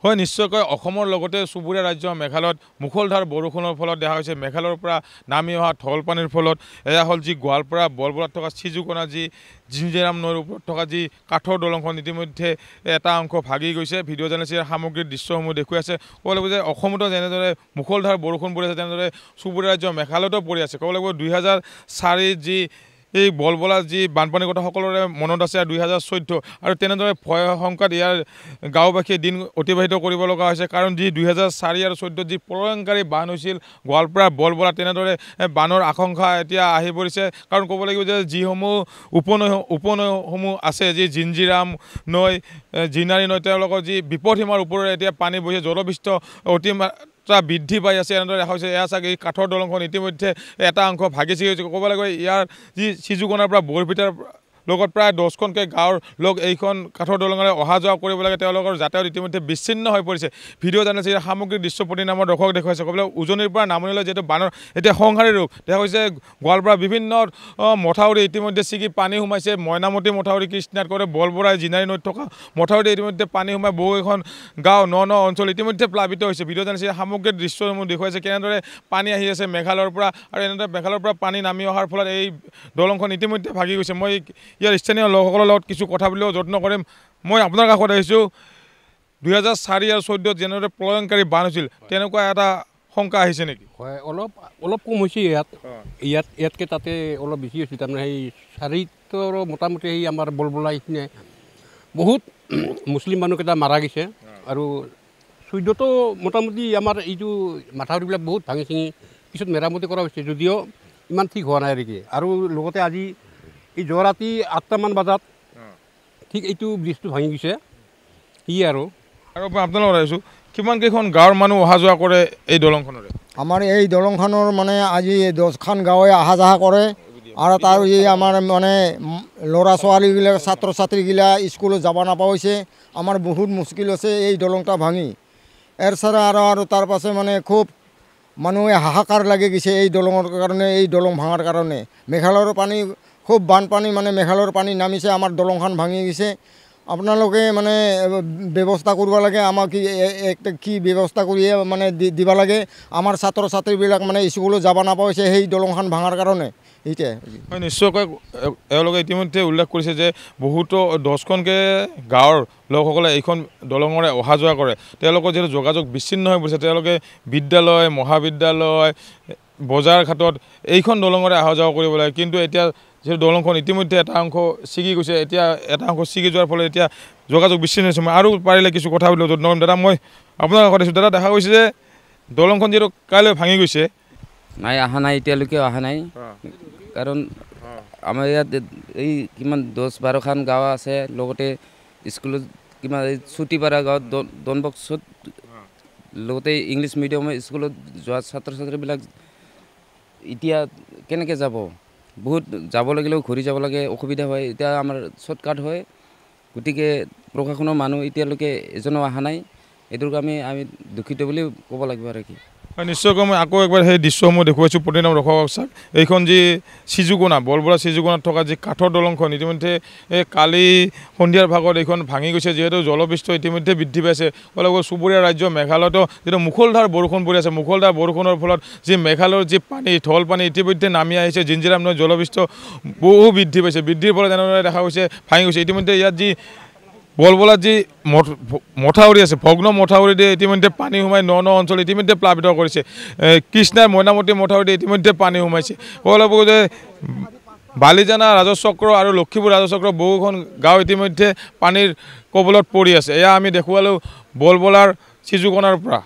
হয় নিশ্চয়কৈ অসমৰ লগতে চুবুৰীয়া ৰাজ্য মেঘালয়ত মুখলধাৰ বৰষুণৰ ফলত দেখা হৈছে মেঘালয়ৰ পৰা নামি অহা ঢল পানীৰ ফলত এয়া হ'ল যি গোৱালপাৰা বৰবৰাত থকা চিজুকণা যি জিঞ্জিৰাম নৈৰ ওপৰত থকা যি কাঠৰ দলংখন ইতিমধ্যে এটা অংশ ভাগি গৈছে ভিডিঅ' জাৰ্নেলিষ্টে সামগ্ৰিক দৃশ্যসমূহ দেখুৱাই আছে ক'ব লাগিব যে অসমতো যেনেদৰে মুখলধাৰ বৰষুণ পৰি আছে তেনেদৰে চুবুৰীয়া ৰাজ্য মেঘালয়তো পৰি আছে ক'ব লাগিব 2004 যি এই বলবলা যি বানপানীৰ কথা সকলোৰে মনত আছে 2014 আৰু তেনেদৰে ভয় সংকাত ইয়াৰ গাঁওবাসীয়ে দিন অতিবাহিত কৰিব লগা হৈছে কাৰণ যি 2004 আৰু 14 যি প্ৰলয়ংকাৰী বান হৈছিল গোৱালপাৰা বলবলা তেনেদৰে বানৰ আশংকা এতিয়া আহি পৰিছে কাৰণ ক'ব লাগিব যে যিসমূহ উপনৈসমূহ আছে যি জিঞ্জিৰাম নৈ জিনাৰী নৈ তেওঁলোকৰ যি বিপদসীমাৰ ওপৰেৰে এতিয়া পানী বহি জলবিষ্ট বৃদ্ধি পাই আছে এনেদৰে দেখা হৈছে এয়া চাগে এই কাঠৰ দলংখন ইতিমধ্যে এটা অংশ ভাগি ছিগি হৈছে ক'ব লাগিব ইয়াৰ যি চিজুকণাৰ পৰা বৰপিটাৰ লগত প্ৰায় 10খনকৈ গাঁৱৰ লোক এইখন কাঠৰ দলঙেৰে অহা যোৱা কৰিব লাগে তেওঁলোকৰ যাতায়াত ইতিমধ্যে বিচ্ছিন্ন হৈ পৰিছে ভিডিঅ' জাৰ্নেলিষ্ট ইয়াৰ সামগ্ৰিক দৃশ্য প্ৰতি নামৰ দৰ্শক দেখুৱাইছে ক'বলৈ উজনিৰ পৰা নামনিলৈ যিহেতু বানৰ এতিয়া সংহাৰী ৰূপ দেখা হৈছে গোৱালপাৰা বিভিন্ন মথাউৰি ইতিমধ্যে ছিগি পানী সোমাইছে মইনামতি মথাউৰি কৃষ্ণাত কৰে বলবৰা জিনাৰী নৈত থকা মথাউৰিতে ইতিমধ্যে পানী সোমাই বহুকেইখন গাঁও ন অঞ্চল ইতিমধ্যে প্লাবিত হৈছে ভিডিঅ' জাৰ্নেলিষ্ট সামগ্ৰিক দৃশ্যসমূহ দেখুৱাইছে কেনেদৰে পানী আহি আছে মেঘালয়ৰ পৰা আৰু এনেদৰে মেঘালয়ৰ পৰা পানী নামি অহাৰ ফলত এই দলংখন ইতিমধ্যে ভাগি গৈছে মই ইয়াৰ স্থানীয় লোকসকলৰ লগত কিছু কথা বুলিও যত্ন কৰিম মই আপোনাৰ কাষত আহিছোঁ 2004 আৰু 14 যেনেদৰে প্ৰলয়ংকাৰী বান হৈছিল তেনেকুৱা এটা শংকা আহিছে নেকি হয় অলপ কম হৈছে ইয়াতকৈ তাতে অলপ বেছি হৈছে তাৰমানে সেই চাৰিটোৰ মোটামুটি সেই আমাৰ বলবলা এইখিনিয়ে বহুত মুছলিম মানুহকেইটা মাৰা গৈছে আৰু 14তো মোটামুটি আমাৰ এইটো মাথাউৰিবিলাক বহুত ভাঙি চিঙি পিছত মেৰামতি কৰা হৈছে যদিও ইমান ঠিক হোৱা নাই আৰু লগতে আজি এই যোৱা ৰাতি 8টামান বজাত ঠিক এইটো ব্ৰিজটো ভাঙি গৈছে আৰু আপোনালোকৰ আহিছোঁ কিমান কেইখন গাঁৱৰ মানুহ অহা যোৱা কৰে এই দলংখনৰে আমাৰ এই দলংখনৰ মানে আজি 10খন গাঁৱে অহা যোৱা কৰে আৰু তাৰ এই আমাৰ মানে ল'ৰা ছোৱালীবিলাক ছাত্ৰ ছাত্ৰীগিলা স্কুলত যাব নাপা হৈছে আমাৰ বহুত মুস্কিল আছে এই দলংটা ভাঙি এৰ ছাড়া আৰু তাৰ পাছে মানে খুব মানুহে হাহাকাৰ লাগি গৈছে এই দলঙৰ কাৰণে এই দলং ভাঙাৰ কাৰণে মেঘালয়ৰ পানী খুব বানপানী মানে মেঘালয়ৰ পানী নামিছে আমাৰ দলংখন ভাঙি গৈছে আপোনালোকে মানে ব্যৱস্থা কৰিব লাগে আমাক কি ব্যৱস্থা কৰিয়ে মানে দিব লাগে আমাৰ ছাত্ৰ ছাত্ৰীবিলাক মানে স্কুলত যাব নাপা হৈছে সেই দলংখন ভাঙাৰ কাৰণে হয় নিশ্চয়কৈ এওঁলোকে ইতিমধ্যে উল্লেখ কৰিছে যে বহুতো 10খনকৈ গাঁৱৰ লোকসকলে এইখন দলঙৰে অহা যোৱা কৰে তেওঁলোকৰ যিহেতু যোগাযোগ বিচ্ছিন্ন হৈ পৰিছে তেওঁলোকে বিদ্যালয় মহাবিদ্যালয় বজাৰ ঘাটত এইখন দলঙৰে অহা যোৱা কৰিব লাগে কিন্তু এতিয়া যিহেতু দলংখন ইতিমধ্যে এটা অংশ ছিগি গৈছে এতিয়া এটা অংশ ছিগি যোৱাৰ ফলত এতিয়া যোগাযোগ বিচ্ছিন্ন হৈছে মই আৰু পাৰিলে কিছু কথা বুলি যত্ন কৰিম দাদা মই আপোনাৰ কাষত আছোঁ দাদা দেখা গৈছে যে দলংখন যিহেতু কাইলৈ ভাঙি গৈছে নাই অহা নাই এতিয়ালৈকে অহা নাই কাৰণ আমাৰ ইয়াত এই কিমান 10-12খন গাঁও আছে লগতে স্কুলত কিমান ছুটিপাৰা গাঁৱত ডনবক্সত লগতে ইংলিছ মিডিয়ামৰ স্কুলত যোৱা ছাত্ৰ ছাত্ৰীবিলাক এতিয়া কেনেকৈ যাব বহুত যাব লাগিলেও ঘূৰি যাব লাগে অসুবিধা হয় এতিয়া আমাৰ শ্বৰ্টকাট হয় গতিকে প্ৰশাসনৰ মানুহ এতিয়ালৈকে এজনো অহা নাই এইটোৰ আমি দুখিত বুলি ক'ব লাগিব আৰু কি নিশ্চয়কৈ মই আকৌ একবাৰ সেই দৃশ্যসমূহ দেখুৱাইছোঁ প্ৰতিদিনৰ দৰ্শকক এইখন যি চিজুকণা বলবৰা চিজুকণাত থকা যি কাঠৰ দলংখন ইতিমধ্যে এই কালি সন্ধিয়াৰ ভাগত এইখন ভাঙি গৈছে যিহেতু জলপৃষ্ঠ ইতিমধ্যে বৃদ্ধি পাইছে চুবুৰীয়া ৰাজ্য মেঘালয়তো যিটো মুখলধাৰ বৰষুণ পৰি আছে মুখলধাৰ বৰষুণৰ ফলত যি মেঘালয়ৰ যি পানী ঢল পানী ইতিমধ্যে নামি আহিছে জিঞ্জিৰাম নৈ জলপৃষ্ঠ বহু বৃদ্ধি পাইছে বৃদ্ধিৰ ফলত এনেদৰে দেখা গৈছে ভাঙি গৈছে ইতিমধ্যে ইয়াত যি বলবলাত যি মথাউৰি আছে ভগ্ন মথাউৰি দিয়ে ইতিমধ্যে পানী সোমাই ন অঞ্চল ইতিমধ্যে প্লাবিত কৰিছে কৃষ্ণাৰ মইনামতি মথাউৰিতে ইতিমধ্যে পানী সোমাইছে ক'ব লাগিব যে বালিজানা ৰাজচক্ৰ আৰু লক্ষীপুৰ ৰাজচক্ৰ বহুখন গাঁও ইতিমধ্যে পানীৰ কবলত পৰি আছে এয়া আমি দেখুৱালোঁ বলবলাৰ চিজুকণাৰ পৰা